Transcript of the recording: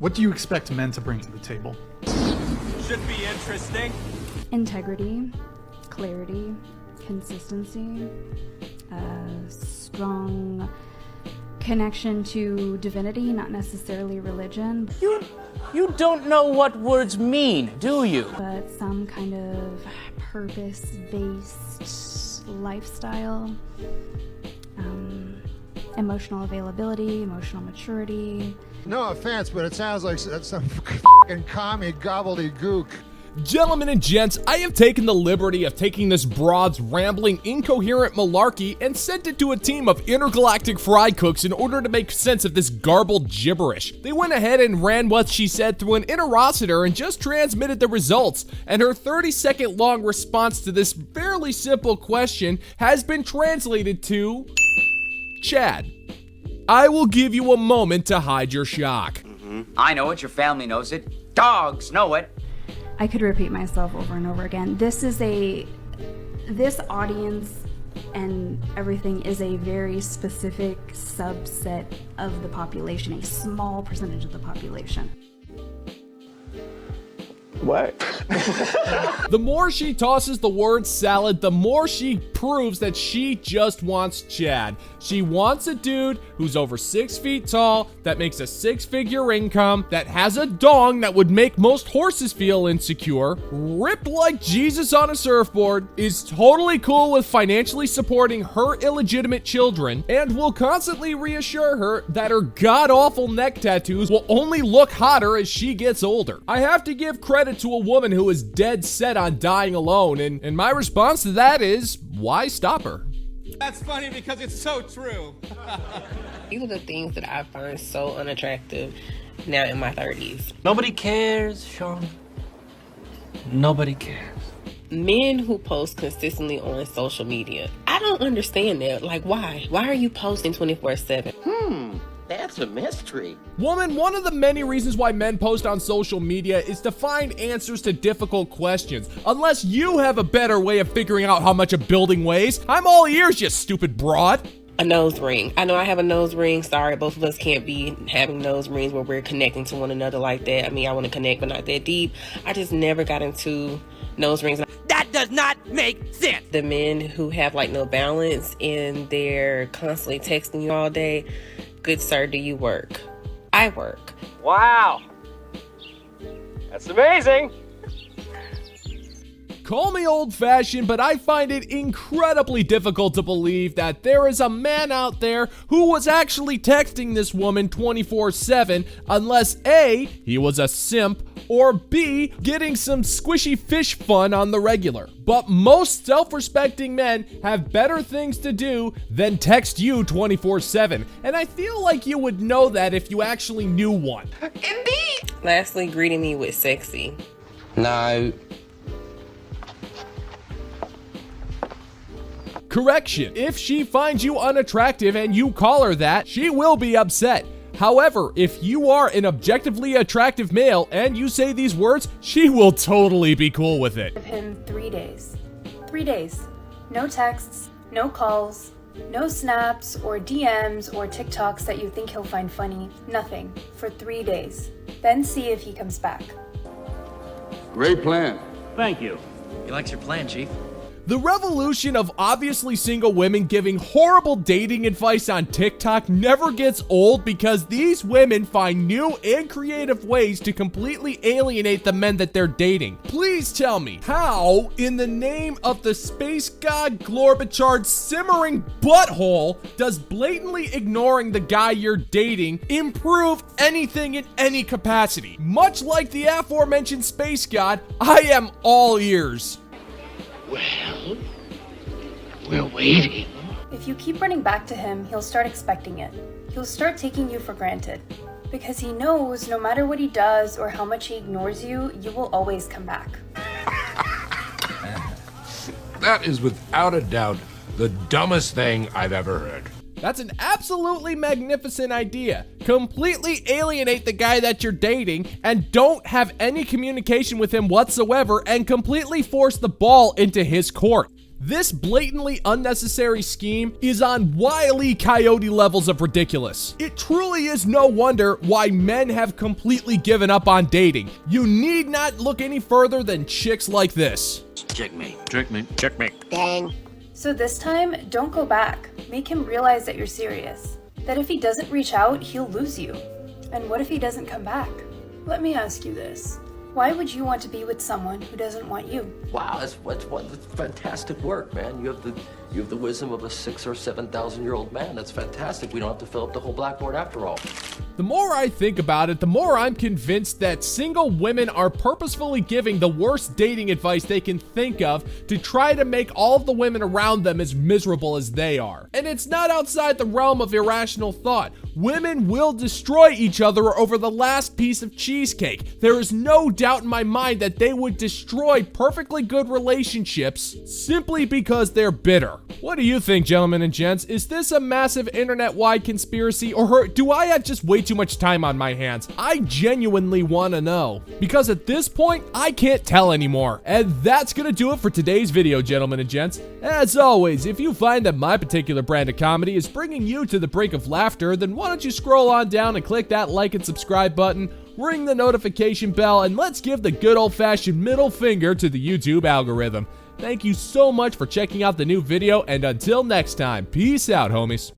What do you expect men to bring to the table? Should be interesting. Integrity, clarity, consistency, strong connection to divinity, not necessarily religion, You don't know what words mean, do you? but some kind of purpose-based lifestyle, emotional availability, emotional maturity. No offense, but it sounds like some fucking commie gobbledygook. Gentlemen and gents, I have taken the liberty of taking this broad's rambling, incoherent malarkey and sent it to a team of intergalactic fry cooks in order to make sense of this garbled gibberish. They went ahead and ran what she said through an interocitor and just transmitted the results, and her 30-second long response to this fairly simple question has been translated to Chad. I will give you a moment to hide your shock. I know it, your family knows it. Dogs know it. I could repeat myself over and over again. This audience and everything is a very specific subset of the population, a small percentage of the population. What? The more she tosses the word salad, the more she proves that she just wants Chad. She wants a dude who's over 6 feet tall, that makes a 6-figure income, that has a dong that would make most horses feel insecure, ripped like Jesus on a surfboard, is totally cool with financially supporting her illegitimate children, and will constantly reassure her that her god-awful neck tattoos will only look hotter as she gets older. I have to give credit to a woman who is dead set on dying alone, and my response to that is, why stop her? That's funny because it's so true. These are the things that I find so unattractive now in my 30s. Nobody cares, Sean. Nobody cares. Men who post consistently on social media. I don't understand that. Like, why? Why are you posting 24/7? That's a mystery. Woman, one of the many reasons why men post on social media is to find answers to difficult questions. Unless you have a better way of figuring out how much a building weighs, I'm all ears, you stupid broad. A nose ring. I know I have a nose ring. Sorry, both of us can't be having nose rings where we're connecting to one another like that. I mean, I want to connect, but not that deep. I just never got into nose rings. That does not make sense. The men who have like no balance and they're constantly texting you all day. Good sir, do you work? I work. Wow. That's amazing. Call me old-fashioned, but I find it incredibly difficult to believe that there is a man out there who was actually texting this woman 24/7 unless A, he was a simp, or B, getting some squishy fish fun on the regular. But most self-respecting men have better things to do than text you 24/7, and I feel like you would know that if you actually knew one. Indeed. Lastly, greeting me with sexy. No. Correction, if she finds you unattractive and you call her that, she will be upset. However, if you are an objectively attractive male and you say these words, she will totally be cool with it. Give him 3 days. 3 days. No texts, no calls, no snaps or DMs or TikToks that you think he'll find funny. Nothing. For 3 days. Then see if he comes back. Great plan. Thank you. He likes your plan, Chief. The revolution of obviously single women giving horrible dating advice on TikTok never gets old because these women find new and creative ways to completely alienate the men that they're dating. Please tell me, how, in the name of the space god Glorbachard's simmering butthole, does blatantly ignoring the guy you're dating improve anything in any capacity? Much like the aforementioned space god, I am all ears. Well, we're waiting. If you keep running back to him, he'll start expecting it. He'll start taking you for granted. Because he knows no matter what he does or how much he ignores you, you will always come back. That is without a doubt the dumbest thing I've ever heard. That's an absolutely magnificent idea. Completely alienate the guy that you're dating and don't have any communication with him whatsoever and completely force the ball into his court. This blatantly unnecessary scheme is on Wile E. Coyote levels of ridiculous. It truly is no wonder why men have completely given up on dating. You need not look any further than chicks like this. Checkmate. Dang. So this time, don't go back. Make him realize that you're serious. That if he doesn't reach out, he'll lose you. And what if he doesn't come back? Let me ask you this. Why would you want to be with someone who doesn't want you? Wow, that's fantastic work, man. You have the wisdom of a 6,000 or 7,000-year-old man. That's fantastic. We don't have to fill up the whole blackboard after all. The more I think about it, the more I'm convinced that single women are purposefully giving the worst dating advice they can think of to try to make all of the women around them as miserable as they are. And it's not outside the realm of irrational thought. Women will destroy each other over the last piece of cheesecake. There is no doubt in my mind that they would destroy perfectly good relationships simply because they're bitter. What do you think, gentlemen and gents? Is this a massive internet-wide conspiracy, or do I have just way too much time on my hands? I genuinely want to know, because at this point, I can't tell anymore. And that's gonna do it for today's video, gentlemen and gents. As always, if you find that my particular brand of comedy is bringing you to the brink of laughter, then why don't you scroll on down and click that like and subscribe button, ring the notification bell, and let's give the good old-fashioned middle finger to the YouTube algorithm. Thank you so much for checking out the new video, and until next time, peace out, homies.